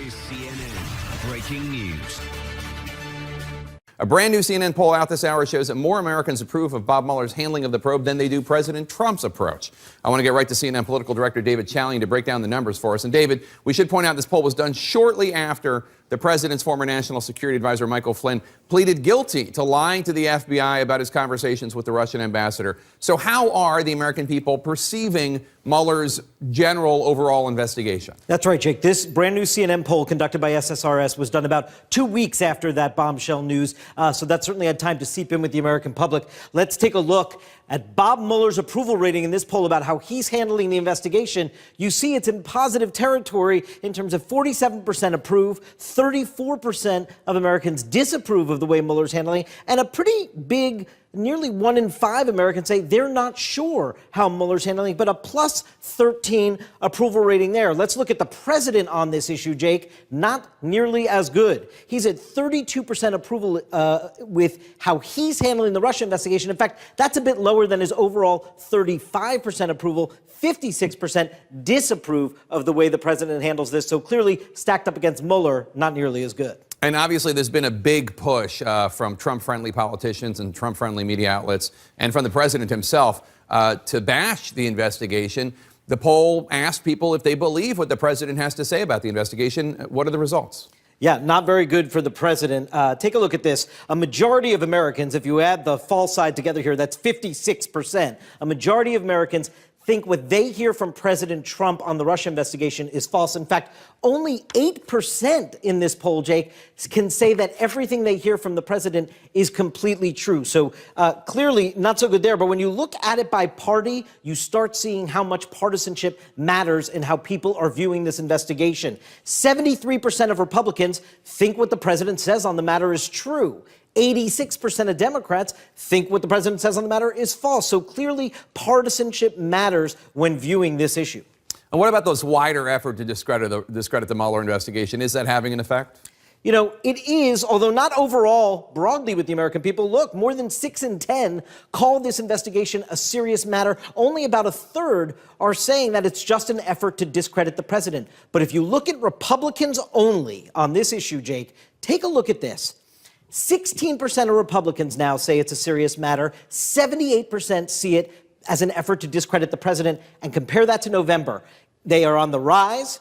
is CNN Breaking News. A brand new CNN poll out this hour shows that more Americans approve of Bob Mueller's handling of the probe than they do President Trump's approach. I want to get right to CNN political director David Chalian to break down the numbers for us. And David, we should point out this poll was done shortly after the president's former national security advisor, Michael Flynn, pleaded guilty to lying to the FBI about his conversations with the Russian ambassador. So how are the American people perceiving Mueller's general overall investigation? That's right, Jake. This brand new CNN poll conducted by SSRS was done about 2 weeks after that bombshell news. So that certainly had time to seep in with the American public. Let's take a look at Bob Mueller's approval rating in this poll about how he's handling the investigation. You see it's in positive territory in terms of 47% approve, 34% of Americans disapprove of the way Mueller's handling, and a pretty big, nearly 1 in 5 Americans say they're not sure how Mueller's handling, but a plus 13 approval rating there. Let's look at the president on this issue, Jake. Not nearly as good. He's at 32% approval with how he's handling the Russia investigation. In fact, that's a bit lower than his overall 35% approval. 56% disapprove of the way the president handles this. So clearly stacked up against Mueller, not nearly as good. And obviously, there's been a big push from Trump-friendly politicians and Trump-friendly media outlets and from the president himself to bash the investigation. The poll asked people if they believe what the president has to say about the investigation. What are the results? Yeah, not very good for the president. Take a look at this. A majority of Americans, if you add the false side together here, that's 56%. A majority of Americans think what they hear from President Trump on the Russia investigation is false. In fact, only 8% in this poll, Jake, can say that everything they hear from the president is completely true. So clearly not so good there. But when you look at it by party, you start seeing how much partisanship matters in how people are viewing this investigation. 73% of Republicans think what the president says on the matter is true. 86% of Democrats think what the president says on the matter is false. So clearly, partisanship matters when viewing this issue. And what about those wider effort to discredit the Mueller investigation? Is that having an effect? You know, it is, although not overall broadly with the American people. Look, more than 6 in 10 call this investigation a serious matter. Only about a third are saying that it's just an effort to discredit the president. But if you look at Republicans only on this issue, Jake, take a look at this. 16% of Republicans now say it's a serious matter. 78% see it as an effort to discredit the president. And compare that to November. They are on the rise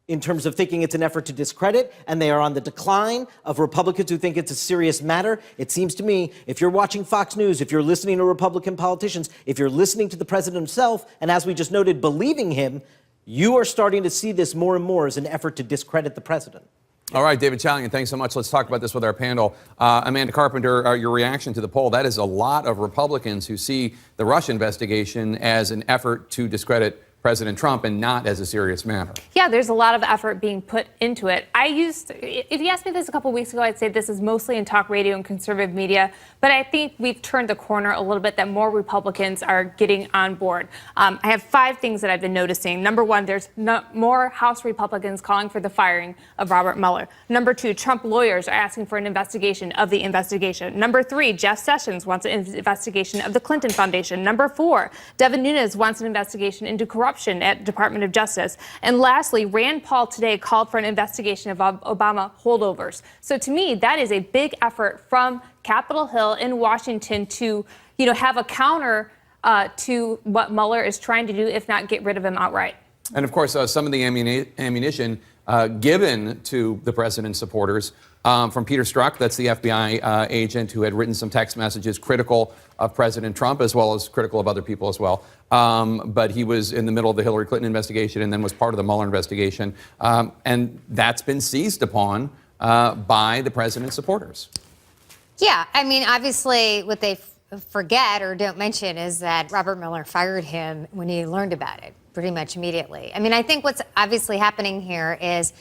in terms of thinking it's an effort to discredit, and they are on the decline of Republicans who think it's a serious matter. It seems to me, if you're watching Fox News, if you're listening to Republican politicians, if you're listening to the president himself, and as we just noted, believing him, you are starting to see this more and more as an effort to discredit the president. All right, David Chalian, thanks so much. Let's talk about this with our panel. Amanda Carpenter, your reaction to the poll. That is a lot of Republicans who see the Russia investigation as an effort to discredit President Trump and not as a serious matter. Yeah, there's a lot of effort being put into it. If you asked me this a couple weeks ago, I'd say this is mostly in talk radio and conservative media. But I think we've turned the corner a little bit, that more Republicans are getting on board. I have 5 things that I've been noticing. Number 1, there's more House Republicans calling for the firing of Robert Mueller. Number 2, Trump lawyers are asking for an investigation of the investigation. Number 3, Jeff Sessions wants an investigation of the Clinton Foundation. Number 4, Devin Nunes wants an investigation into corruption at Department of Justice. And lastly, Rand Paul today called for an investigation of Obama holdovers. So to me, that is a big effort from Capitol Hill in Washington to, have a counter to what Mueller is trying to do, if not get rid of him outright. And of course, some of the ammunition given to the president's supporters from Peter Strzok, that's the FBI agent who had written some text messages critical of President Trump, as well as critical of other people as well. But he was in the middle of the Hillary Clinton investigation and then was part of the Mueller investigation. And that's been seized upon by the president's supporters. Yeah, I mean, obviously, what they forget or don't mention is that Robert Mueller fired him when he learned about it pretty much immediately. I mean, I think what's obviously happening here is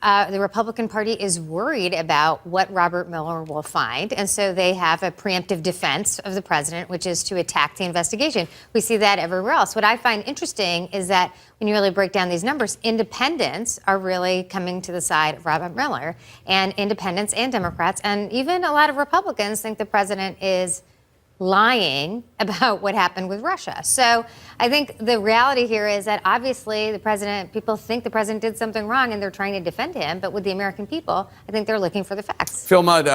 the Republican Party is worried about what Robert Mueller will find, and so they have a preemptive defense of the president, which is to attack the investigation. We see that everywhere else. What I find interesting is that when you really break down these numbers, independents are really coming to the side of Robert Mueller, and independents and Democrats, and even a lot of Republicans think the president is lying about what happened with Russia. So I think the reality here is that obviously people think the president did something wrong and they're trying to defend him. But with the American people, I think they're looking for the facts. Phil Mudd,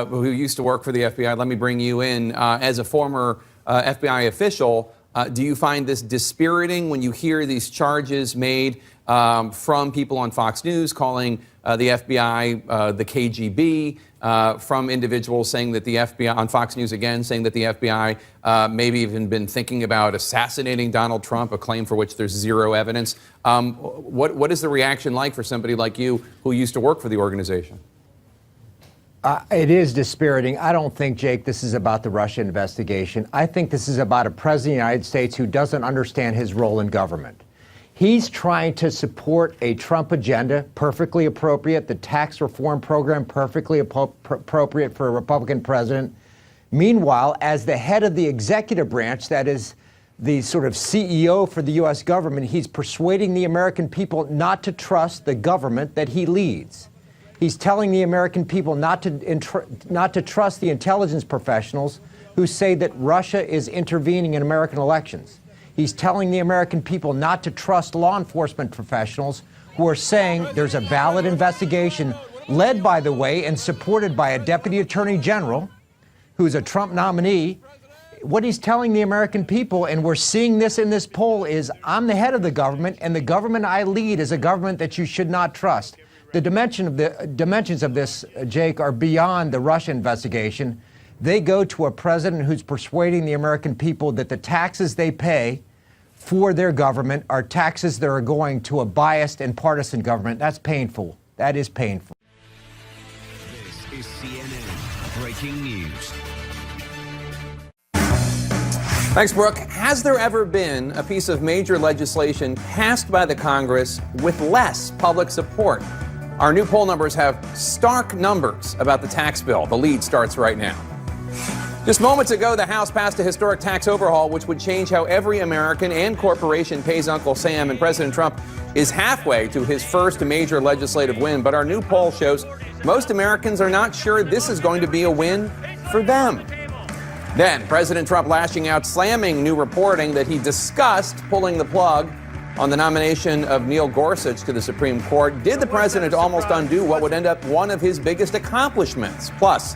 who used to work for the FBI, let me bring you in. As a former FBI official, do you find this dispiriting when you hear these charges made from people on Fox News calling the FBI the KGB, from individuals saying that the FBI, on Fox News again, saying that the FBI maybe even been thinking about assassinating Donald Trump, a claim for which there's zero evidence? What is the reaction like for somebody like you who used to work for the organization? It is dispiriting. I don't think, Jake, this is about the Russia investigation. I think this is about a president of the United States who doesn't understand his role in government. He's trying to support a Trump agenda, perfectly appropriate, the tax reform program, perfectly appropriate for a Republican president. Meanwhile, as the head of the executive branch, that is the sort of CEO for the U.S. government, he's persuading the American people not to trust the government that he leads. He's telling the American people not to trust the intelligence professionals who say that Russia is intervening in American elections. He's telling the American people not to trust law enforcement professionals who are saying there's a valid investigation led, by the way, and supported by a deputy attorney general who's a Trump nominee. What he's telling the American people, and we're seeing this in this poll, is I'm the head of the government, and the government I lead is a government that you should not trust. The dimensions of this, Jake, are beyond the Russia investigation. They go to a president who's persuading the American people that the taxes they pay for their government are taxes that are going to a biased and partisan government. That's painful. That is painful. This is CNN Breaking News. Thanks, Brooke. Has there ever been a piece of major legislation passed by the Congress with less public support? Our new poll numbers have stark numbers about the tax bill. The lead starts right now. Just moments ago, the House passed a historic tax overhaul, which would change how every American and corporation pays Uncle Sam, and President Trump is halfway to his first major legislative win. But our new poll shows most Americans are not sure this is going to be a win for them. Then, President Trump lashing out, slamming new reporting that he discussed pulling the plug on the nomination of Neil Gorsuch to the Supreme Court. Did the president almost undo what would end up one of his biggest accomplishments? Plus,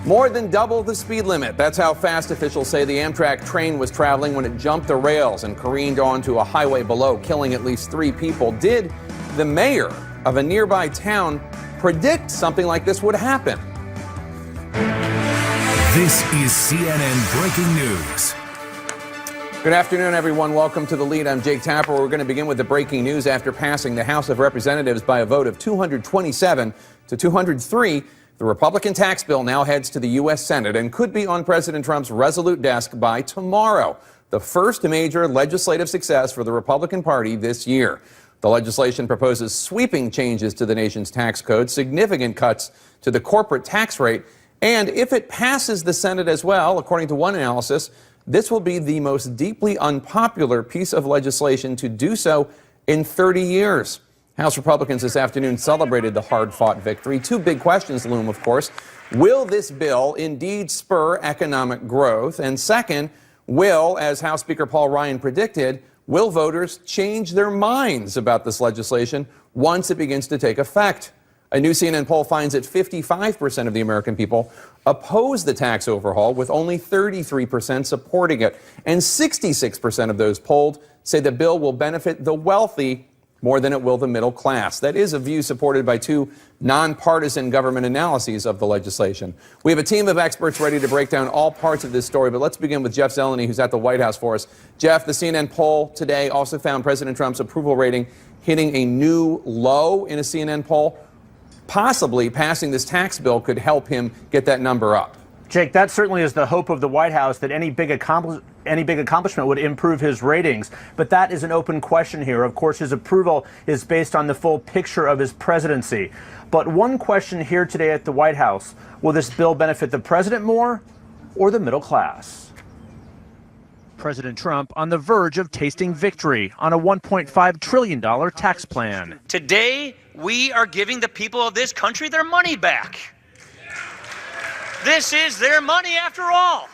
more than double the speed limit. That's how fast officials say the Amtrak train was traveling when it jumped the rails and careened onto a highway below, killing at least 3 people. Did the mayor of a nearby town predict something like this would happen? This is CNN Breaking News. Good afternoon, everyone. Welcome to The Lead. I'm Jake Tapper. We're going to begin with the breaking news. After passing the House of Representatives by a vote of 227 to 203, the Republican tax bill now heads to the U.S. Senate and could be on President Trump's Resolute desk by tomorrow, the first major legislative success for the Republican Party this year. The legislation proposes sweeping changes to the nation's tax code, significant cuts to the corporate tax rate, and if it passes the Senate as well, according to one analysis, this will be the most deeply unpopular piece of legislation to do so in 30 years. House Republicans this afternoon celebrated the hard-fought victory. 2 big questions loom, of course. Will this bill indeed spur economic growth? And second, as House Speaker Paul Ryan predicted, will voters change their minds about this legislation once it begins to take effect? A new CNN poll finds that 55% of the American people oppose the tax overhaul, with only 33% supporting it. And 66% of those polled say the bill will benefit the wealthy more than it will the middle class. That is a view supported by 2 nonpartisan government analyses of the legislation. We have a team of experts ready to break down all parts of this story, but let's begin with Jeff Zeleny, who's at the White House for us. Jeff, the CNN poll today also found President Trump's approval rating hitting a new low in a CNN poll. Possibly passing this tax bill could help him get that number up. Jake, that certainly is the hope of the White House, that any big accomplishment would improve his ratings. But that is an open question here. Of course, his approval is based on the full picture of his presidency. But one question here today at the White House: will this bill benefit the president more or the middle class? President Trump on the verge of tasting victory on a $1.5 trillion tax plan. Today, we are giving the people of this country their money back. This is their money after all.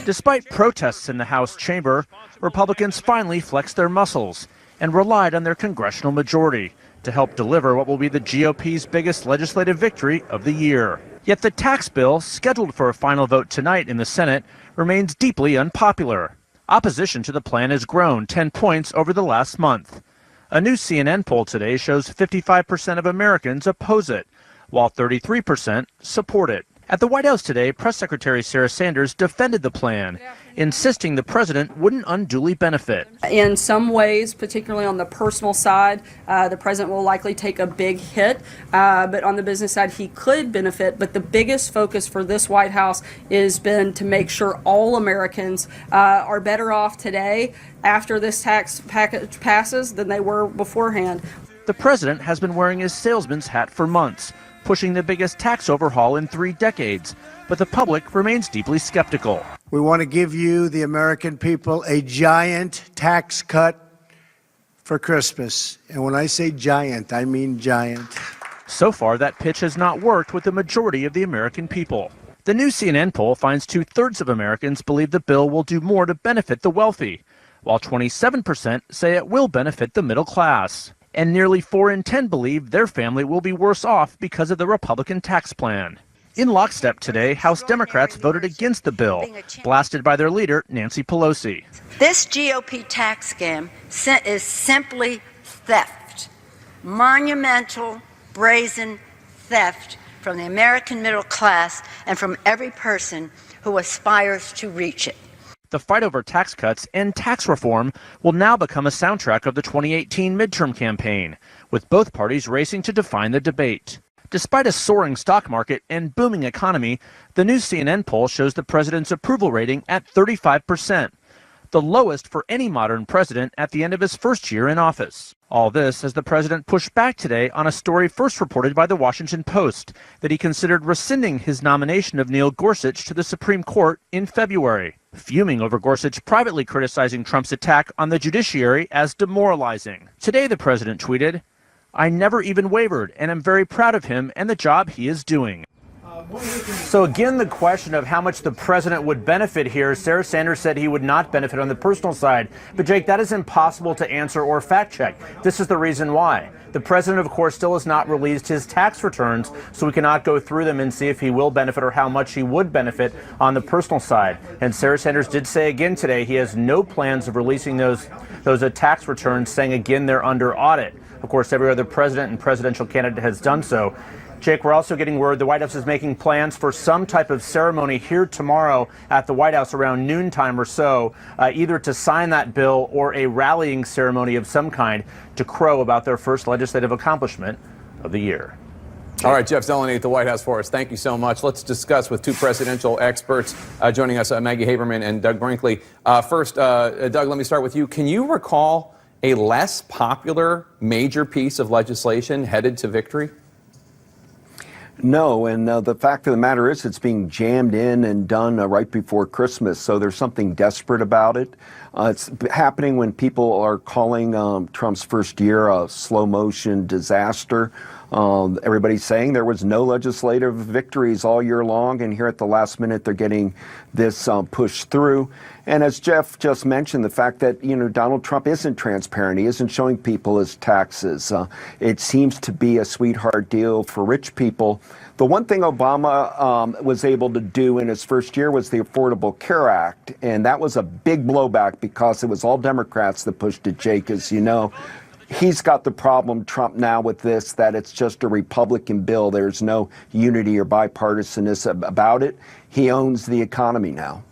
Despite protests in the House chamber, Republicans finally flexed their muscles and relied on their congressional majority to help deliver what will be the GOP's biggest legislative victory of the year. Yet the tax bill, scheduled for a final vote tonight in the Senate, remains deeply unpopular. Opposition to the plan has grown 10 points over the last month. A new CNN poll today shows 55% of Americans oppose it, while 33% support it. At the White House today, Press Secretary Sarah Sanders defended the plan, insisting the president wouldn't unduly benefit. In some ways, particularly on the personal side, the president will likely take a big hit, but on the business side, he could benefit. But the biggest focus for this White House has been to make sure all Americans are better off today after this tax package passes than they were beforehand. The president has been wearing his salesman's hat for months, pushing the biggest tax overhaul in 3 decades, but the public remains deeply skeptical. We want to give you, the American people, a giant tax cut for Christmas. And when I say giant, I mean giant. So far, that pitch has not worked with the majority of the American people. The new CNN poll finds 2/3 of Americans believe the bill will do more to benefit the wealthy, while 27% say it will benefit the middle class. And nearly 4 in 10 believe their family will be worse off because of the Republican tax plan. In lockstep today, House Democrats voted against the bill, blasted by their leader, Nancy Pelosi. This GOP tax scam is simply theft, monumental, brazen theft from the American middle class and from every person who aspires to reach it. The fight over tax cuts and tax reform will now become a soundtrack of the 2018 midterm campaign, with both parties racing to define the debate. Despite a soaring stock market and booming economy, the new CNN poll shows the president's approval rating at 35%, the lowest for any modern president at the end of his first year in office. All this as the president pushed back today on a story first reported by the Washington Post that he considered rescinding his nomination of Neil Gorsuch to the Supreme Court in February, fuming over Gorsuch privately criticizing Trump's attack on the judiciary as demoralizing. Today, the president tweeted, "I never even wavered, and I'm very proud of him and the job he is doing." So again, the question of how much the president would benefit here, Sarah Sanders said he would not benefit on the personal side. But Jake, that is impossible to answer or fact check. This is the reason why. The president, of course, still has not released his tax returns, so we cannot go through them and see if he will benefit or how much he would benefit on the personal side. And Sarah Sanders did say again today he has no plans of releasing those tax returns, saying again they're under audit. Of course, every other president and presidential candidate has done so. Jake, we're also getting word the White House is making plans for some type of ceremony here tomorrow at the White House around noontime or so, either to sign that bill or a rallying ceremony of some kind to crow about their first legislative accomplishment of the year. All right, Jeff Zeleny at the White House for us. Thank you so much. Let's discuss with 2 presidential experts joining us, Maggie Haberman and Doug Brinkley. First, Doug, let me start with you. Can you recall a less popular major piece of legislation headed to victory? No, and the fact of the matter is it's being jammed in and done right before Christmas, so there's something desperate about it. It's happening when people are calling Trump's first year a slow-motion disaster. Everybody's saying there was no legislative victories all year long, and here at the last minute they're getting this pushed through. And as Jeff just mentioned, the fact that, Donald Trump isn't transparent. He isn't showing people his taxes. It seems to be a sweetheart deal for rich people. The one thing Obama was able to do in his first year was the Affordable Care Act, and that was a big blowback because it was all Democrats that pushed it, Jake, as you know. He's got the problem, Trump, now with this, that it's just a Republican bill. There's no unity or bipartisaness about it. He owns the economy now.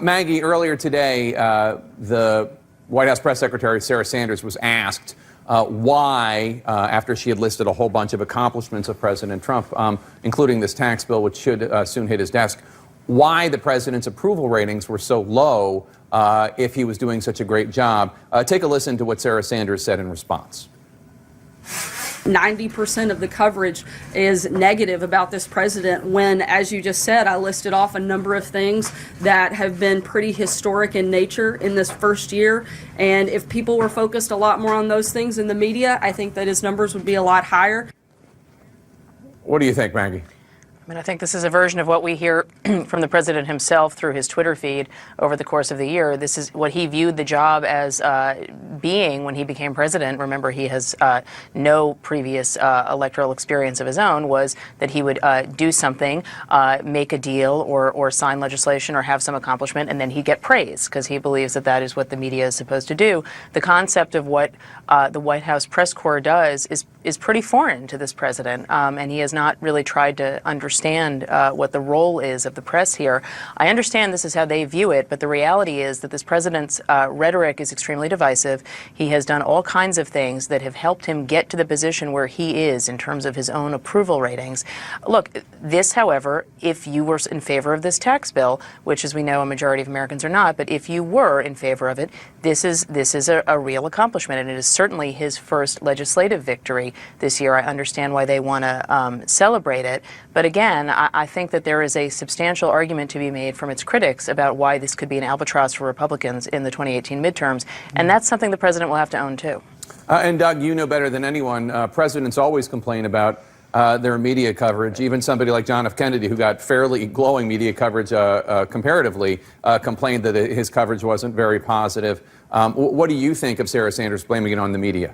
Maggie, earlier today, the White House press secretary, Sarah Sanders, was asked why, after she had listed a whole bunch of accomplishments of President Trump, including this tax bill, which should soon hit his desk, why the president's approval ratings were so low if he was doing such a great job. Take a listen to what Sarah Sanders said in response. 90% of the coverage is negative about this president when, as you just said, I listed off a number of things that have been pretty historic in nature in this first year. And if people were focused a lot more on those things in the media, I think that his numbers would be a lot higher. What do you think, Maggie? mean, I think this is a version of what we hear from the president himself through his Twitter feed over the course of the year. This is what he viewed the job as being when he became president. Remember, he has no previous electoral experience of his own, was that he would do something, make a deal or sign legislation or have some accomplishment, and then he'd get praise because he believes that that is what the media is supposed to do. The concept of what the White House press corps does is pretty foreign to this president, and he has not really tried to understand what the role is of the press here. I understand this is how they view it, but the reality is that this president's rhetoric is extremely divisive. He has done all kinds of things that have helped him get to the position where he is in terms of his own approval ratings. Look, this, however, if you were in favor of this tax bill, which as we know a majority of Americans are not, but if you were in favor of it, this is a real accomplishment, and it is certainly his first legislative victory this year. I understand why they want to celebrate it, but again, I think that there is a substantial argument to be made from its critics about why this could be an albatross for Republicans in the 2018 midterms, and that's something the president will have to own too. And Doug, you know better than anyone, presidents always complain about their media coverage. Even somebody like John F. Kennedy, who got fairly glowing media coverage comparatively, complained that his coverage wasn't very positive. What do you think of Sarah Sanders blaming it on the media?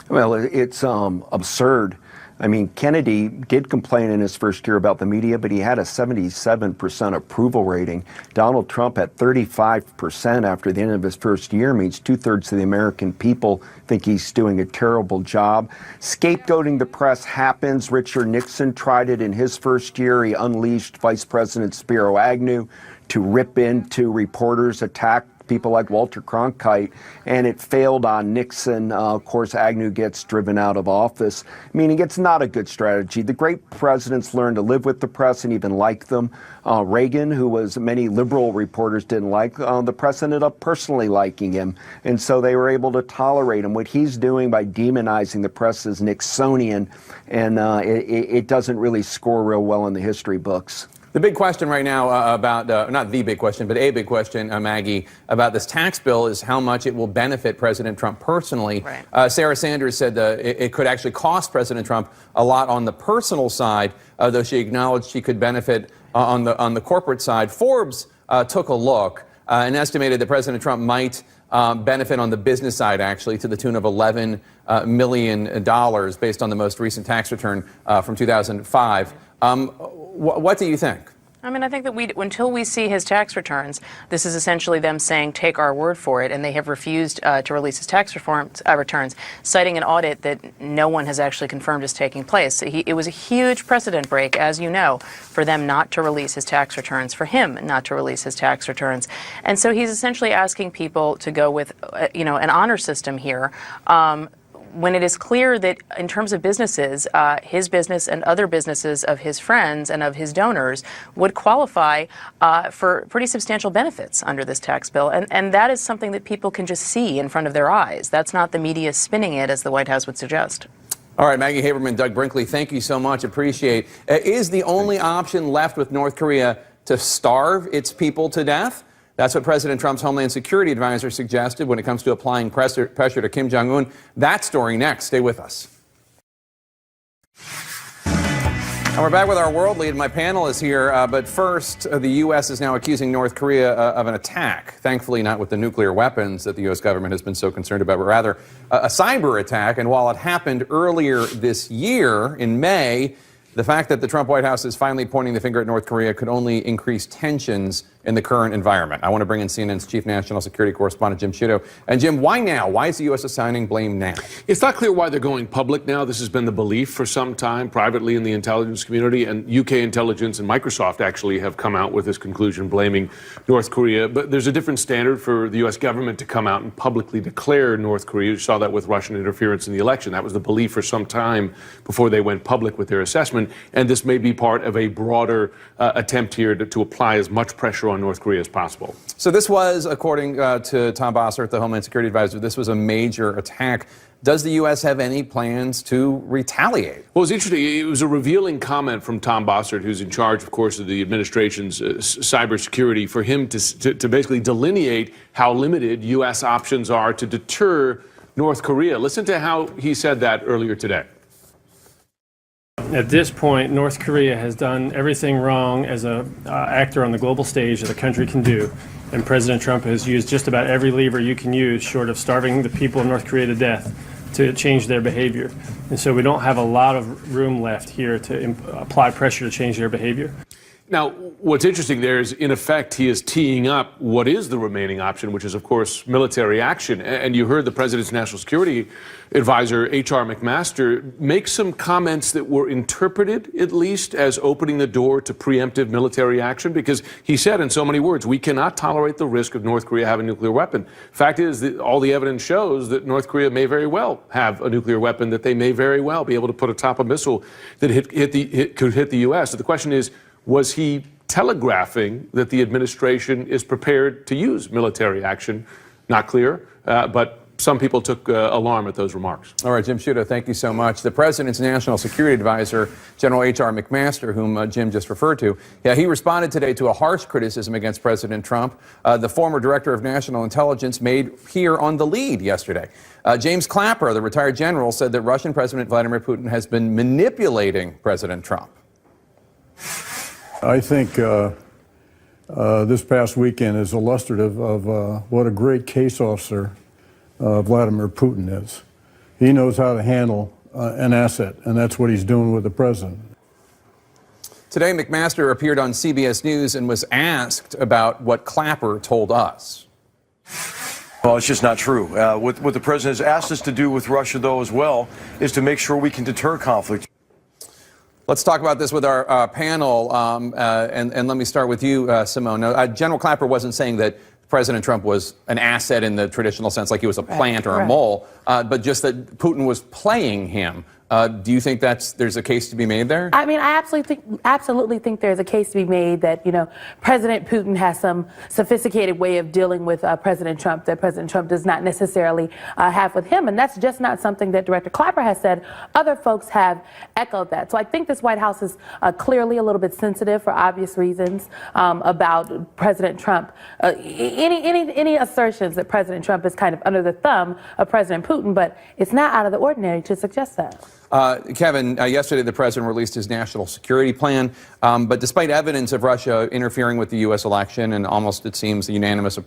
Well, it's absurd. I mean, Kennedy did complain in his first year about the media, but he had a 77% approval rating. Donald Trump at 35% after the end of his first year means 2/3 of the American people think he's doing a terrible job. Scapegoating the press happens. Richard Nixon tried it in his first year. He unleashed Vice President Spiro Agnew to rip into reporters, attack people like Walter Cronkite, and it failed on Nixon. Of course, Agnew gets driven out of office, meaning it's not a good strategy. The great presidents learned to live with the press and even like them. Reagan, who was many liberal reporters didn't like, the press ended up personally liking him, and so they were able to tolerate him. What he's doing by demonizing the press is Nixonian, and it doesn't really score real well in the history books. The big question right now about, not the big question, but a big question, Maggie, about this tax bill is how much it will benefit President Trump personally. Right. Sarah Sanders said it could actually cost President Trump a lot on the personal side, though she acknowledged she could benefit on the corporate side. Forbes took a look and estimated that President Trump might benefit on the business side, actually, to the tune of $11 million based on the most recent tax return from 2005. What do you think? I mean, I think that until we see his tax returns, this is essentially them saying, take our word for it, and they have refused to release his tax returns, citing an audit that no one has actually confirmed is taking place. It was a huge precedent break, as you know, for them not to release his tax returns, for him not to release his tax returns. And so he's essentially asking people to go with, an honor system here. When it is clear that in terms of businesses, his business and other businesses of his friends and of his donors would qualify for pretty substantial benefits under this tax bill. And that is something that people can just see in front of their eyes. That's not the media spinning it as the White House would suggest. All right, Maggie Haberman, Doug Brinkley, thank you so much. Appreciate it. Is the only option left with North Korea to starve its people to death? That's what President Trump's Homeland Security advisor suggested when it comes to applying pressure to Kim Jong-un. That story next. Stay with us. And we're back with our world lead. My panel is here. But first, the U.S. is now accusing North Korea of an attack. Thankfully, not with the nuclear weapons that the U.S. government has been so concerned about, but rather a cyber attack. And while it happened earlier this year in May, the fact that the Trump White House is finally pointing the finger at North Korea could only increase tensions in the current environment. I want to bring in CNN's chief national security correspondent, Jim Sciutto. And Jim, why now? Why is the U.S. assigning blame now? It's not clear why they're going public now. This has been the belief for some time privately in the intelligence community, and UK intelligence and Microsoft actually have come out with this conclusion, blaming North Korea. But there's a different standard for the U.S. government to come out and publicly declare North Korea. You saw that with Russian interference in the election. That was the belief for some time before they went public with their assessment. And this may be part of a broader attempt here to apply as much pressure on North Korea as possible. So this was, according to Tom Bossert, the Homeland Security advisor, this was a major attack. Does the U.S. have any plans to retaliate? Well, it's interesting. It was a revealing comment from Tom Bossert, who's in charge, of course, of the administration's cybersecurity, for him to basically delineate how limited U.S. options are to deter North Korea. Listen to how he said that earlier today. At this point, North Korea has done everything wrong as an actor on the global stage that a country can do. And President Trump has used just about every lever you can use, short of starving the people of North Korea to death, to change their behavior. And so we don't have a lot of room left here to apply pressure to change their behavior. Now, what's interesting there is, in effect, he is teeing up what is the remaining option, which is, of course, military action. And you heard the president's national security advisor, H.R. McMaster, make some comments that were interpreted, at least, as opening the door to preemptive military action, because he said in so many words, we cannot tolerate the risk of North Korea having a nuclear weapon. Fact is that all the evidence shows that North Korea may very well have a nuclear weapon, that they may very well be able to put atop a missile that could hit the U.S. So the question is, was he telegraphing that the administration is prepared to use military action? Not clear, but some people took alarm at those remarks. All right, Jim Sciutto, thank you so much. The president's national security advisor, General H.R. McMaster, whom Jim just referred to, he responded today to a harsh criticism against President Trump. The former director of national intelligence made here on The Lead yesterday. James Clapper, the retired general, said that Russian President Vladimir Putin has been manipulating President Trump. I think this past weekend is illustrative of what a great case officer Vladimir Putin is. He knows how to handle an asset, and that's what he's doing with the president. Today, McMaster appeared on CBS News and was asked about what Clapper told us. Well, it's just not true. What the president has asked us to do with Russia, though, as well, is to make sure we can deter conflict. Let's talk about this with our panel, and let me start with you, Simone. General Clapper wasn't saying that President Trump was an asset in the traditional sense, like he was a plant or a mole, but just that Putin was playing him. Do you think there's a case to be made there? I mean, I absolutely think there's a case to be made that, President Putin has some sophisticated way of dealing with President Trump that President Trump does not necessarily have with him. And that's just not something that Director Clapper has said. Other folks have echoed that. So I think this White House is clearly a little bit sensitive for obvious reasons about President Trump. Any assertions that President Trump is kind of under the thumb of President Putin, but it's not out of the ordinary to suggest that. Kevin, yesterday the president released his national security plan, but despite evidence of Russia interfering with the U.S. election and almost, it seems, the unanimous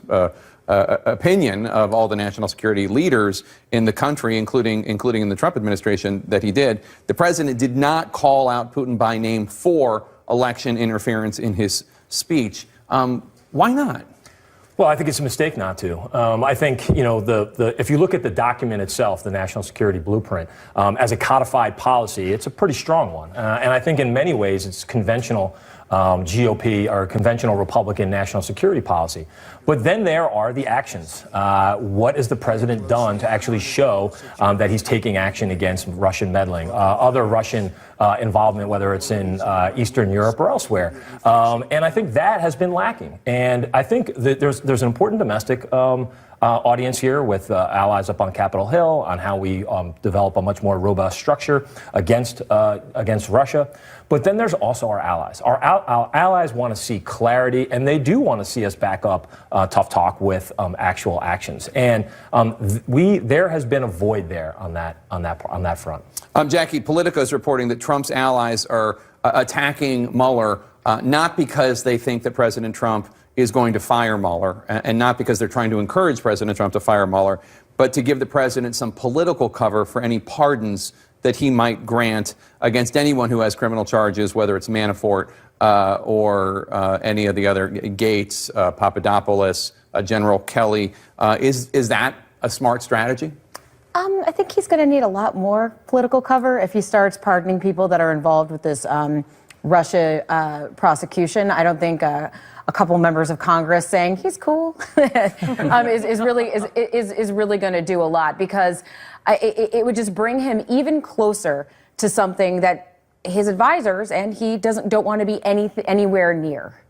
opinion of all the national security leaders in the country, including in the Trump administration, that he did, the president did not call out Putin by name for election interference in his speech. Why not? Well, I think it's a mistake not to. I think, if you look at the document itself, the National Security Blueprint, as a codified policy, it's a pretty strong one. And I think in many ways it's conventional GOP or conventional Republican national security policy. But then there are the actions. What has the president done to actually show that he's taking action against Russian meddling, other Russian involvement, whether it's in Eastern Europe or elsewhere? And I think that has been lacking. And I think that there's an important domestic audience here with allies up on Capitol Hill on how we develop a much more robust structure against Russia. But then there's also our allies. Our allies want to see clarity, and they do want to see us back up tough talk with actual actions. And there has been a void there on that front. Jackie, Politico is reporting that Trump's allies are attacking Mueller not because they think that President Trump is going to fire Mueller, and not because they're trying to encourage President Trump to fire Mueller, but to give the president some political cover for any pardons that he might grant against anyone who has criminal charges, whether it's Manafort or any of the other Gates, Papadopoulos, General Kelly. Is that a smart strategy? I think he's going to need a lot more political cover if he starts pardoning people that are involved with this Russia prosecution. I don't think a couple members of Congress saying he's cool is really going to do a lot, because it would just bring him even closer to something that his advisors and he don't want to be anywhere near.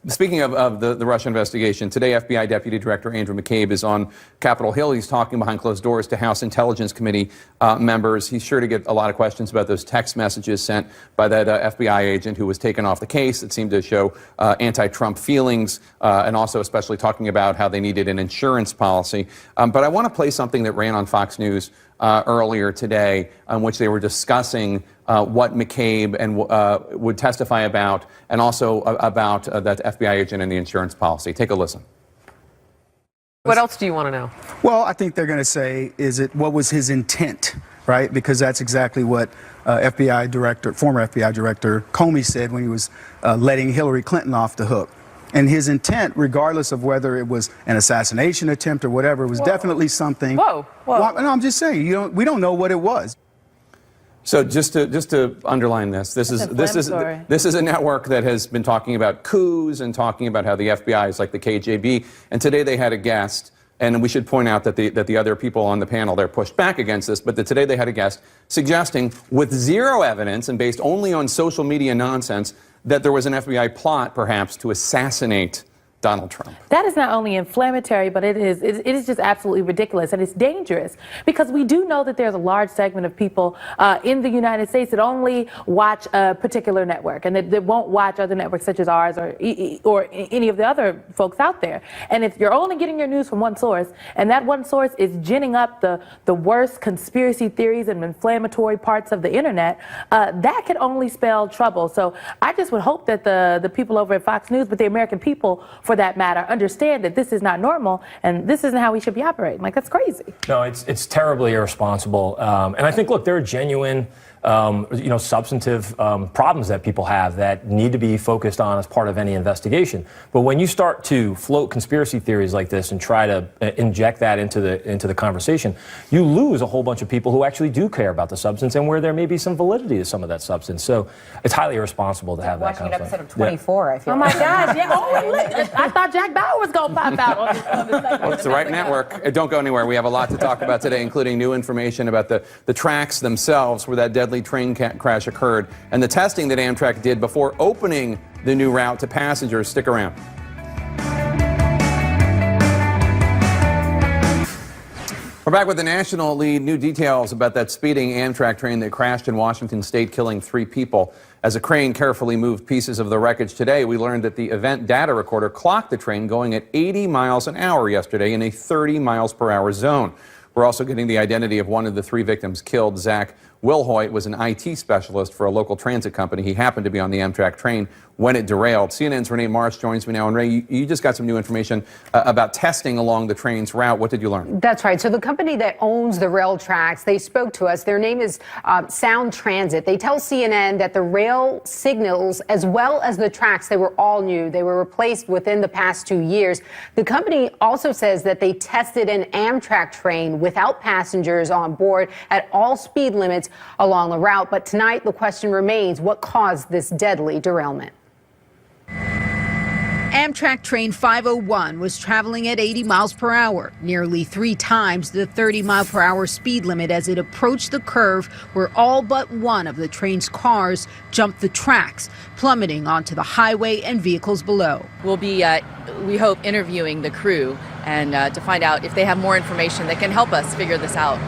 Speaking of the Russia investigation, today FBI Deputy Director Andrew McCabe is on Capitol Hill. He's talking behind closed doors to House Intelligence Committee members. He's sure to get a lot of questions about those text messages sent by that FBI agent who was taken off the case that seemed to show anti-Trump feelings, and also especially talking about how they needed an insurance policy. But I want to play something that ran on Fox News earlier today, in which they were discussing what McCabe and would testify about, and also about that FBI agent and the insurance policy. Take a listen. What else do you want to know? Well, I think they're going to say, what was his intent, right? Because that's exactly what former FBI Director Comey said when he was letting Hillary Clinton off the hook. And his intent, regardless of whether it was an assassination attempt or whatever, was definitely something. Whoa. Well, no, I'm just saying, we don't know what it was. So just to underline this is a network that has been talking about coups and talking about how the FBI is like the KGB. And today they had a guest, and we should point out that the other people on the panel there pushed back against this, but that today they had a guest suggesting, with zero evidence and based only on social media nonsense, that there was an FBI plot, perhaps, to assassinate Donald Trump. That is not only inflammatory, but it is just absolutely ridiculous, and it's dangerous because we do know that there's a large segment of people in the United States that only watch a particular network and that won't watch other networks such as ours or any of the other folks out there. And if you're only getting your news from one source, and that one source is ginning up the worst conspiracy theories and inflammatory parts of the internet, that can only spell trouble. So I just would hope that the people over at Fox News, but the American people, for that matter, understand that this is not normal and this isn't how we should be operating. Like, that's crazy. No, it's terribly irresponsible. And I think, look, there are genuine, substantive problems that people have that need to be focused on as part of any investigation. But when you start to float conspiracy theories like this and try to inject that into the conversation, you lose a whole bunch of people who actually do care about the substance and where there may be some validity to some of that substance. So it's highly irresponsible to have that kind of thing. Watching an episode of 24, I feel. Oh my gosh! Yeah. I thought Jack Bauer was going to pop out on this. Well, it's the right network. Don't go anywhere. We have a lot to talk about today, including new information about the tracks themselves where that deadly train crash occurred and the testing that Amtrak did before opening the new route to passengers. Stick around. We're back with the national lead. New details about that speeding Amtrak train that crashed in Washington state, killing 3 people. As a crane carefully moved pieces of the wreckage today, we learned that the event data recorder clocked the train going at 80 miles an hour yesterday in a 30 miles per hour zone. We're also getting the identity of one of the 3 victims killed. Zach Wilhoit was an IT specialist for a local transit company. He happened to be on the Amtrak train when it derailed. CNN's Renee Marsh joins me now. And Ray, you just got some new information about testing along the train's route. What did you learn? That's right. So the company that owns the rail tracks, they spoke to us. Their name is Sound Transit. They tell CNN that the rail signals, as well as the tracks, they were all new. They were replaced within the past 2 years. The company also says that they tested an Amtrak train without passengers on board at all speed limits along the route. But tonight, the question remains, what caused this deadly derailment? Amtrak train 501 was traveling at 80 miles per hour, nearly 3 times the 30-mile-per-hour speed limit as it approached the curve where all but one of the train's cars jumped the tracks, plummeting onto the highway and vehicles below. We'll be, we hope, interviewing the crew and to find out if they have more information that can help us figure this out.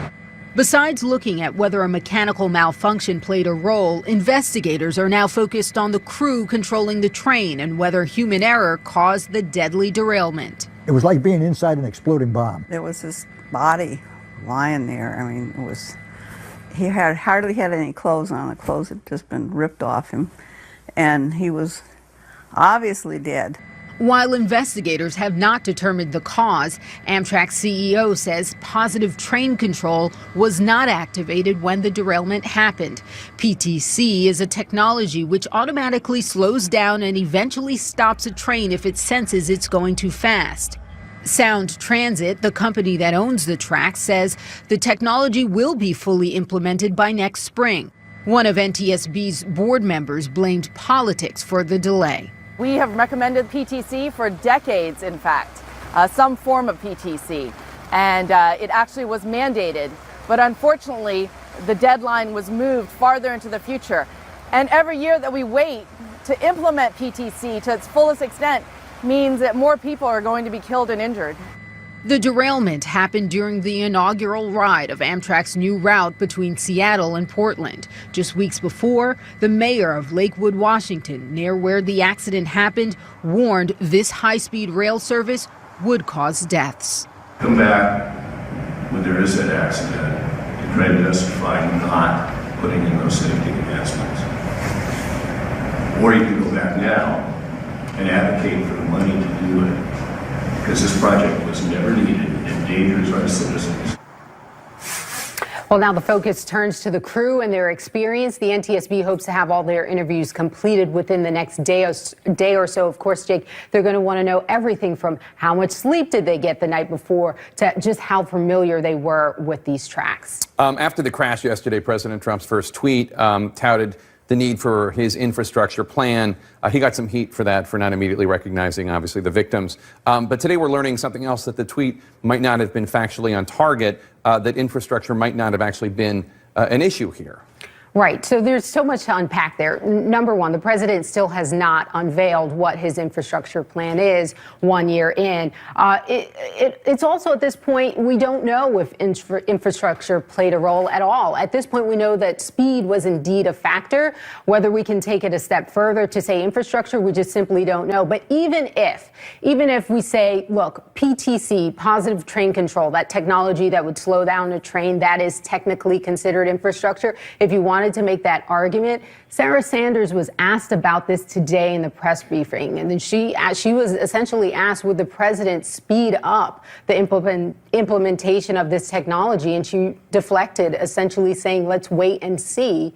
Besides looking at whether a mechanical malfunction played a role, investigators are now focused on the crew controlling the train and whether human error caused the deadly derailment. It was like being inside an exploding bomb. There was this body lying there. I mean, he hardly had any clothes on. The clothes had just been ripped off him, and he was obviously dead. While investigators have not determined the cause, Amtrak CEO says positive train control was not activated when the derailment happened. PTC is a technology which automatically slows down and eventually stops a train if it senses it's going too fast. Sound Transit, the company that owns the tracks, says the technology will be fully implemented by next spring. One of NTSB's board members blamed politics for the delay. We have recommended PTC for decades, in fact, some form of PTC, and it actually was mandated. But unfortunately, the deadline was moved farther into the future. And every year that we wait to implement PTC to its fullest extent means that more people are going to be killed and injured. The derailment happened during the inaugural ride of Amtrak's new route between Seattle and Portland. Just weeks before, the mayor of Lakewood, Washington, near where the accident happened, warned this high-speed rail service would cause deaths. Come back when there is that accident and try to justify not putting in those safety enhancements. Or you can go back now and advocate for the money to do it, because this project was never needed and endangers our citizens. Well, now the focus turns to the crew and their experience. The NTSB hopes to have all their interviews completed within the next day or so. Of course, Jake, they're going to want to know everything from how much sleep did they get the night before to just how familiar they were with these tracks. After the crash yesterday, President Trump's first tweet touted the need for his infrastructure plan. He got some heat for that, for not immediately recognizing, obviously, the victims. But today we're learning something else, that the tweet might not have been factually on target, that infrastructure might not have actually been an issue here. Right. So there's so much to unpack there. Number one, the president still has not unveiled what his infrastructure plan is 1 year in. It's also at this point, we don't know if infrastructure played a role at all. At this point, we know that speed was indeed a factor. Whether we can take it a step further to say infrastructure, we just simply don't know. But even if we say, look, PTC, positive train control, that technology that would slow down a train, that is technically considered infrastructure. If you wanted to make that argument, Sarah Sanders was asked about this today in the press briefing, and then she was essentially asked, would the president speed up the implementation of this technology? And she deflected, essentially saying, let's wait and see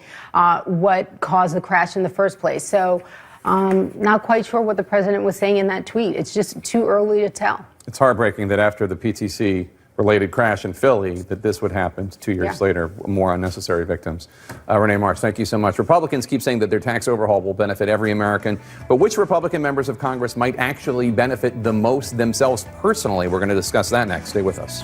what caused the crash in the first place. So not quite sure what the president was saying in that tweet. It's just too early to tell. It's heartbreaking that after the PTC related crash in Philly, that this would happen 2 years later, more unnecessary victims. Renee Marsh, thank you so much. Republicans keep saying that their tax overhaul will benefit every American, but which Republican members of Congress might actually benefit the most themselves personally? We're going to discuss that next. Stay with us.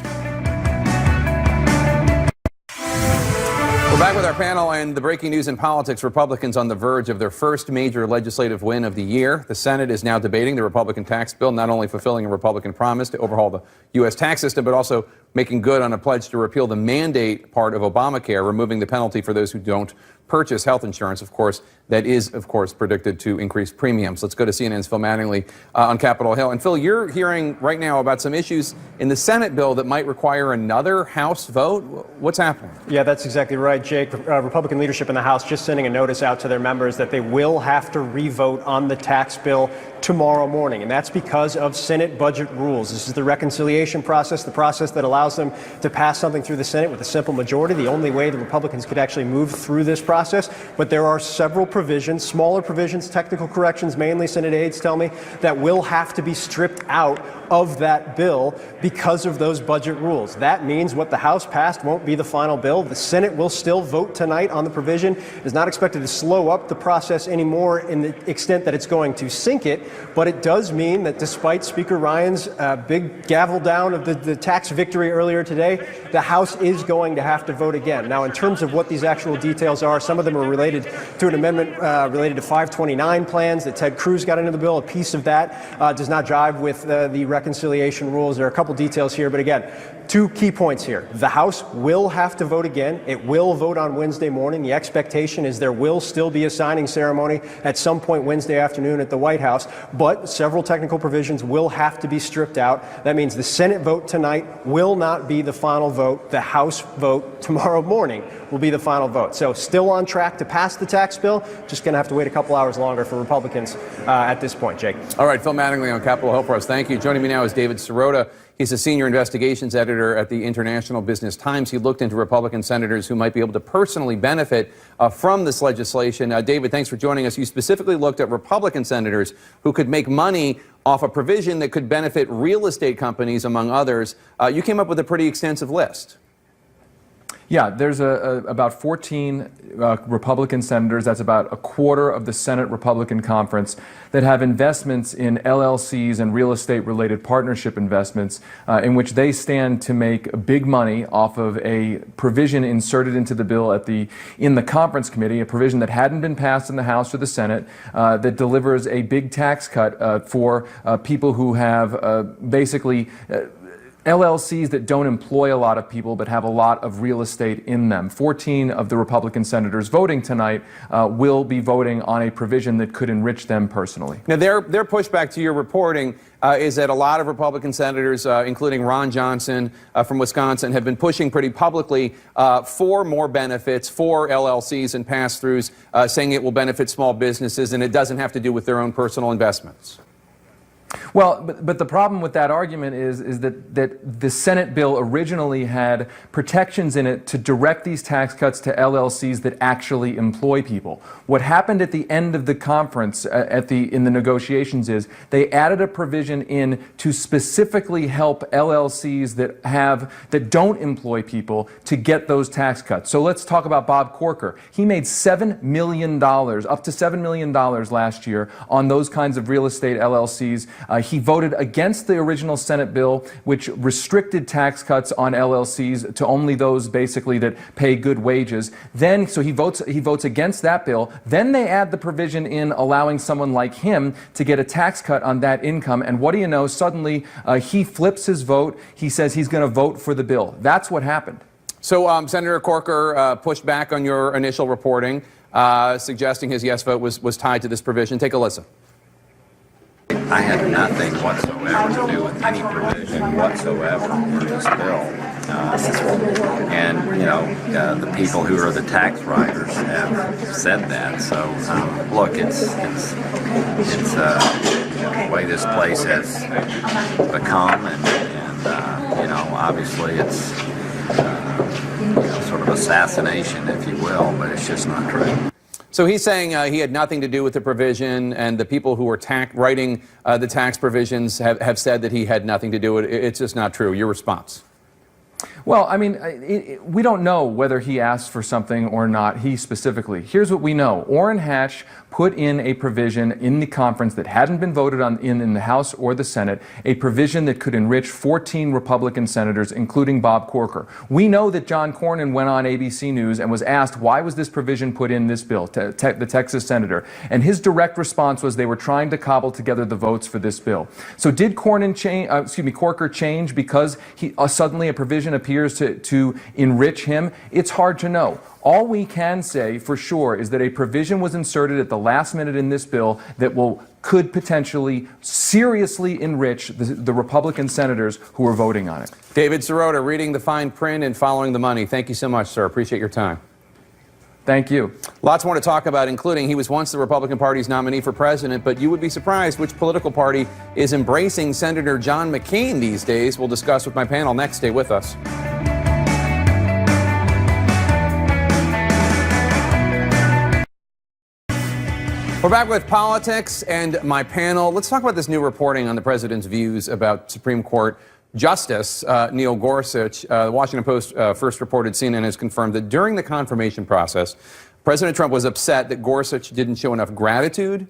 We're back with our panel and the breaking news in politics. Republicans on the verge of their first major legislative win of the year. The Senate is now debating the Republican tax bill, not only fulfilling a Republican promise to overhaul the U.S. tax system, but also making good on a pledge to repeal the mandate part of Obamacare, removing the penalty for those who don't purchase health insurance. Of course, that is, of course, predicted to increase premiums. Let's go to CNN's Phil Mattingly on Capitol Hill. And Phil, you're hearing right now about some issues in the Senate bill that might require another House vote. What's happening? Yeah, that's exactly right, Jake. Republican leadership in the House just sending a notice out to their members that they will have to re-vote on the tax bill tomorrow morning, and that's because of Senate budget rules. This is the reconciliation process, the process that allows them to pass something through the Senate with a simple majority, the only way the Republicans could actually move through this process. But there are several provisions, smaller provisions, technical corrections, mainly Senate aides tell me, that will have to be stripped out of that bill because of those budget rules. That means what the House passed won't be the final bill. The Senate will still vote tonight on the provision. It is not expected to slow up the process anymore in the extent that it's going to sink it, but it does mean that despite Speaker Ryan's big gavel down of the tax victory earlier today, the House is going to have to vote again. Now, in terms of what these actual details are, some of them are related to an amendment related to 529 plans that Ted Cruz got into the bill. A piece of that does not jive with the reconciliation rules. There are a couple details here, but again, two key points here. The House will have to vote again. It will vote on Wednesday morning. The expectation is there will still be a signing ceremony at some point Wednesday afternoon at the White House, but several technical provisions will have to be stripped out. That means the Senate vote tonight will not be the final vote. The House vote tomorrow morning will be the final vote. So still on track to pass the tax bill, just going to have to wait a couple hours longer for Republicans at this point, Jake. All right, Phil Mattingly on Capitol Hill for us. Thank you. Joining me now is David Sirota. He's a senior investigations editor at the International Business Times. He looked into Republican senators who might be able to personally benefit from this legislation. David, thanks for joining us. You specifically looked at Republican senators who could make money off a provision that could benefit real estate companies, among others. You came up with a pretty extensive list. Yeah, there's about 14 Republican senators, that's about a quarter of the Senate Republican Conference, that have investments in LLCs and real estate-related partnership investments in which they stand to make big money off of a provision inserted into the bill in the conference committee, a provision that hadn't been passed in the House or the Senate, that delivers a big tax cut for people who have basically LLCs that don't employ a lot of people but have a lot of real estate in them. 14 of the Republican senators voting tonight will be voting on a provision that could enrich them personally. Now, their pushback to your reporting is that a lot of Republican senators, including Ron Johnson from Wisconsin, have been pushing pretty publicly for more benefits for LLCs and pass-throughs, saying it will benefit small businesses and it doesn't have to do with their own personal investments. Well, but the problem with that argument is that the Senate bill originally had protections in it to direct these tax cuts to LLCs that actually employ people. What happened at the end of the conference in the negotiations is they added a provision in to specifically help LLCs that don't employ people to get those tax cuts. So let's talk about Bob Corker. He made $7 million, up to $7 million last year on those kinds of real estate LLCs. He voted against the original Senate bill, which restricted tax cuts on LLCs to only those basically that pay good wages. So he votes against that bill. Then they add the provision in allowing someone like him to get a tax cut on that income. And what do you know? Suddenly he flips his vote. He says he's going to vote for the bill. That's what happened. So Senator Corker pushed back on your initial reporting, suggesting his yes vote was tied to this provision. Take a listen. I had nothing whatsoever to do with any provision whatsoever in this bill. And, you know, the people who are the tax writers have said that. So, look, it's the way this place has become, and you know, obviously it's you know, sort of assassination, if you will, but it's just not true. So he's saying he had nothing to do with the provision, and the people who were writing the tax provisions have said that he had nothing to do with it. It's just not true. Your response? Well, I mean, we don't know whether he asked for something or not, he specifically. Here's what we know. Orrin Hatch put in a provision in the conference that hadn't been voted on in the House or the Senate, a provision that could enrich 14 Republican senators, including Bob Corker. We know that John Cornyn went on ABC News and was asked, why was this provision put in this bill, the Texas senator? And his direct response was they were trying to cobble together the votes for this bill. So did Corker change because suddenly a provision appears to enrich him? It's hard to know. All we can say for sure is that a provision was inserted at the last minute in this bill that could potentially seriously enrich the Republican senators who are voting on it. David Sirota, reading the fine print and following the money. Thank you so much, sir. Appreciate your time. Thank you. Lots more to talk about, including he was once the Republican Party's nominee for president, but you would be surprised which political party is embracing Senator John McCain these days. We'll discuss with my panel next. Stay with us. We're back with politics and my panel. Let's talk about this new reporting on the president's views about Supreme Court Justice Neil Gorsuch. The Washington Post first reported, CNN has confirmed that during the confirmation process, President Trump was upset that Gorsuch didn't show enough gratitude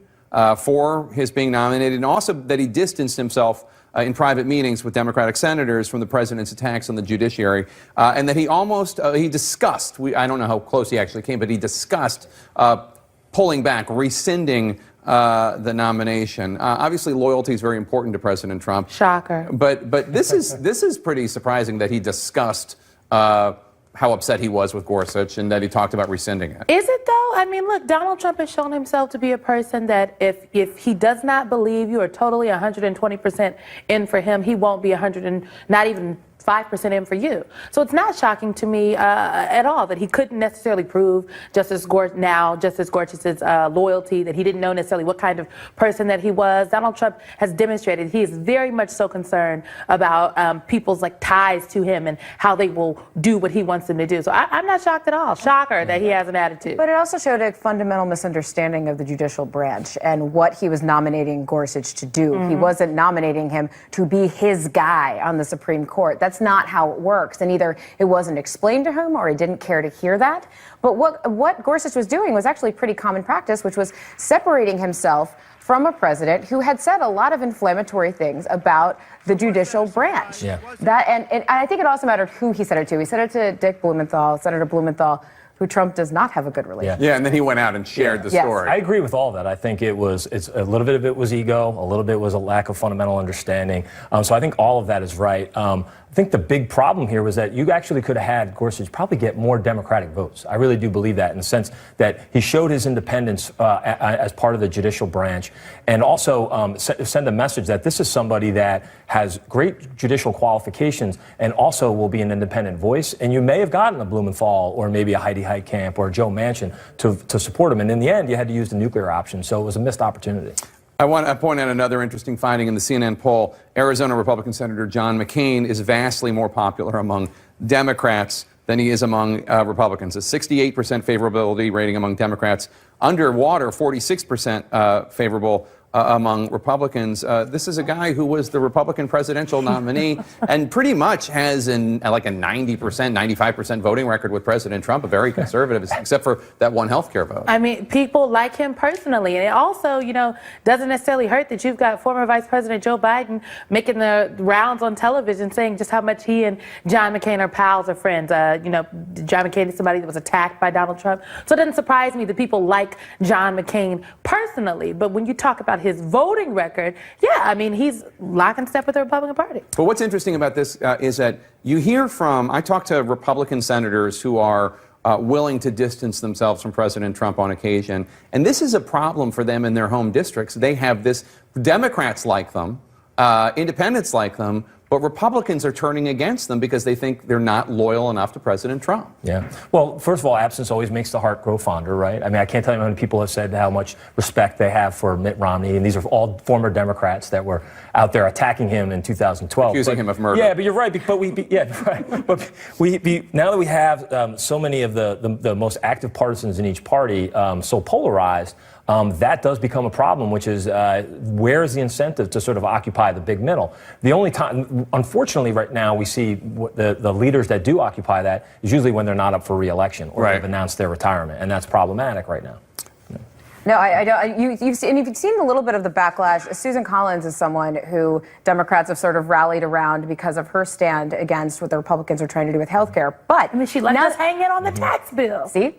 for his being nominated, and also that he distanced himself in private meetings with Democratic senators from the president's attacks on the judiciary, and that he discussed, I don't know how close he actually came, but he discussed pulling back, rescinding the nomination. Obviously, loyalty is very important to President Trump. Shocker. But this is pretty surprising that he discussed how upset he was with Gorsuch and that he talked about rescinding it. Is it though? I mean, look, Donald Trump has shown himself to be a person that if he does not believe you are totally 120% in for him, he won't be not even 5% in for you. So it's not shocking to me at all that he couldn't necessarily prove Justice Gorsuch's loyalty, that he didn't know necessarily what kind of person that he was. Donald Trump has demonstrated he is very much so concerned about people's ties to him and how they will do what he wants them to do. So I'm not shocked at all. Shocker that he has an attitude. But it also showed a fundamental misunderstanding of the judicial branch and what he was nominating Gorsuch to do. He wasn't nominating him to be his guy on the Supreme Court. That's not how it works. And either it wasn't explained to him or he didn't care to hear that. But what Gorsuch was doing was actually pretty common practice, which was separating himself from a president who had said a lot of inflammatory things about the judicial branch. Yeah. And I think it also mattered who he said it to. He said it to Dick Blumenthal, Senator Blumenthal, who Trump does not have a good relationship. Yeah, and then he went out and shared the story. I agree with all that. I think it's a little bit of it was ego, a little bit was a lack of fundamental understanding. So I think all of that is right. I think the big problem here was that you actually could have had Gorsuch probably get more Democratic votes. I really do believe that, in the sense that he showed his independence as part of the judicial branch, and also send a message that this is somebody that has great judicial qualifications and also will be an independent voice. And you may have gotten a Blumenthal or maybe a Heidi Heitkamp or Joe Manchin to support him. And in the end, you had to use the nuclear option. So it was a missed opportunity. I want to point out another interesting finding in the CNN poll. Arizona Republican Senator John McCain is vastly more popular among Democrats than he is among Republicans. A 68% favorability rating among Democrats. Underwater, 46% favorable among Republicans. This is a guy who was the Republican presidential nominee and pretty much has like a 90%, 95% voting record with President Trump, a very conservative, except for that one healthcare vote. I mean, people like him personally. And it also, doesn't necessarily hurt that you've got former Vice President Joe Biden making the rounds on television saying just how much he and John McCain are pals or friends. John McCain is somebody that was attacked by Donald Trump. So it doesn't surprise me that people like John McCain personally. But when you talk about his voting record, he's lock and step with the Republican Party. But what's interesting about this is that you hear I talk to Republican senators who are willing to distance themselves from President Trump on occasion, and this is a problem for them in their home districts. They have this, Democrats like them, independents like them, but Republicans are turning against them because they think they're not loyal enough to President Trump. Yeah. Well, first of all, absence always makes the heart grow fonder, right? I mean, I can't tell you how many people have said how much respect they have for Mitt Romney, and these are all former Democrats that were out there attacking him in 2012. Accusing him of murder. Yeah, but you're right. But now that we have so many of the most active partisans in each party so polarized, that does become a problem, which is where is the incentive to sort of occupy the big middle? The only time, unfortunately, right now we see the leaders that do occupy that is usually when they're not up for re-election or they've announced their retirement, and that's problematic right now. No, I don't. You've seen a little bit of the backlash. Susan Collins is someone who Democrats have sort of rallied around because of her stand against what the Republicans are trying to do with health care. But she let us hang in on the tax bill. See?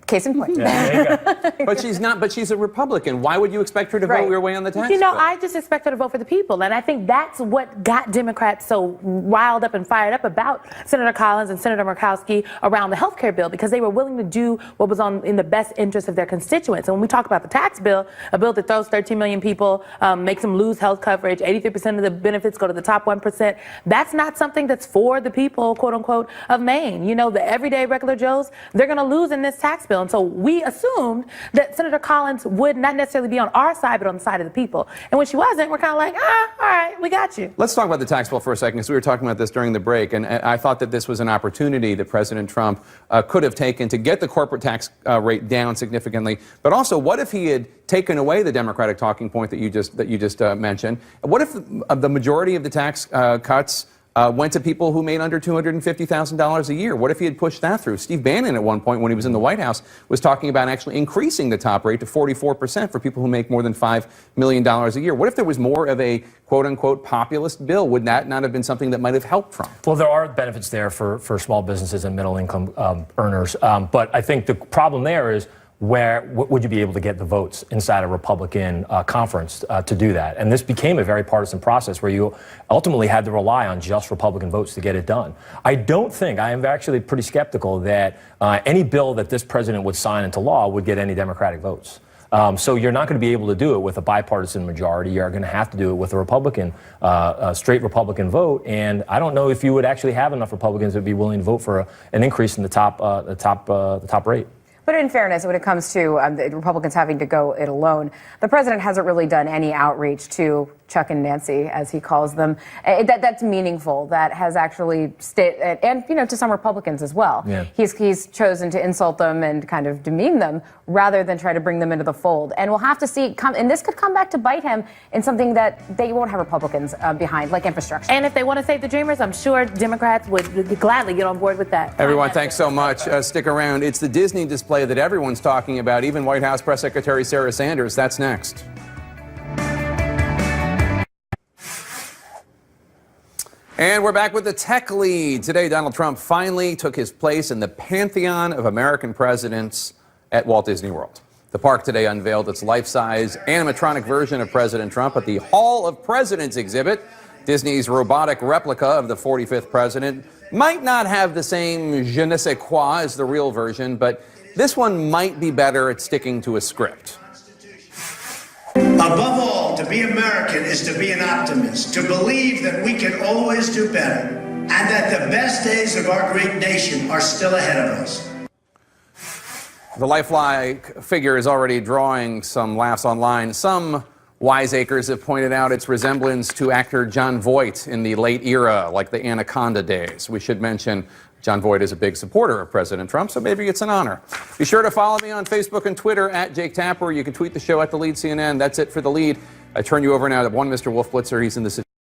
Case in point. But she's not. But she's a Republican. Why would you expect her to vote your way on the tax bill? I just expect her to vote for the people, and I think that's what got Democrats so riled up and fired up about Senator Collins and Senator Murkowski around the health care bill, because they were willing to do what was in the best interest of their constituents. And when we talk about the tax bill, a bill that throws 13 million people, makes them lose health coverage, 83% of the benefits go to the top 1%. That's not something that's for the people, quote unquote, of Maine. The everyday regular Joes, they're going to lose in this tax bill. And so we assumed that Senator Collins would not necessarily be on our side, but on the side of the people. And when she wasn't, we're kind of like, all right, we got you. Let's talk about the tax bill for a second, because we were talking about this during the break, and I thought that this was an opportunity that President Trump could have taken to get the corporate tax rate down significantly. But also, what if he had taken away the Democratic talking point that you just mentioned? What if the majority of the tax cuts went to people who made under $250,000 a year? What if he had pushed that through? Steve Bannon, at one point when he was in the White House, was talking about actually increasing the top rate to 44% for people who make more than $5 million a year. What if there was more of a quote-unquote populist bill? Would that not have been something that might have helped Trump? Well, there are benefits there for small businesses and middle-income earners. But I think the problem there is, would you be able to get the votes inside a Republican conference to do that? And this became a very partisan process where you ultimately had to rely on just Republican votes to get it done. I am actually pretty skeptical that any bill that this president would sign into law would get any Democratic votes. So you're not going to be able to do it with a bipartisan majority. You're going to have to do it with a Republican, straight Republican vote. And I don't know if you would actually have enough Republicans that would be willing to vote for an increase in the top rate. But in fairness, when it comes to the Republicans having to go it alone, the president hasn't really done any outreach to Chuck and Nancy, as he calls them, that's meaningful, that has actually stayed, and to some Republicans as well. Yeah. He's chosen to insult them and kind of demean them rather than try to bring them into the fold. And we'll have to see, and this could come back to bite him in something that they won't have Republicans behind, like infrastructure. And if they want to save the Dreamers, I'm sure Democrats would gladly get on board with that. Everyone, thanks so much. Stick around. It's the Disney display that everyone's talking about, even White House Press Secretary Sarah Sanders. That's next. And we're back with the tech lead. Today, Donald Trump finally took his place in the pantheon of American presidents at Walt Disney World. The park today unveiled its life-size animatronic version of President Trump at the Hall of Presidents exhibit. Disney's robotic replica of the 45th president might not have the same je ne sais quoi as the real version, but this one might be better at sticking to a script. Above all, to be American is to be an optimist, to believe that we can always do better, and that the best days of our great nation are still ahead of us. The lifelike figure is already drawing some laughs online. Some wiseacres have pointed out its resemblance to actor Jon Voight in the late era, like the Anaconda days. We should mention Jon Voight is a big supporter of President Trump, so maybe it's an honor. Be sure to follow me on Facebook and Twitter at Jake Tapper. You can tweet the show at The Lead CNN. That's it for The Lead. I turn you over now to one Mr. Wolf Blitzer. He's in the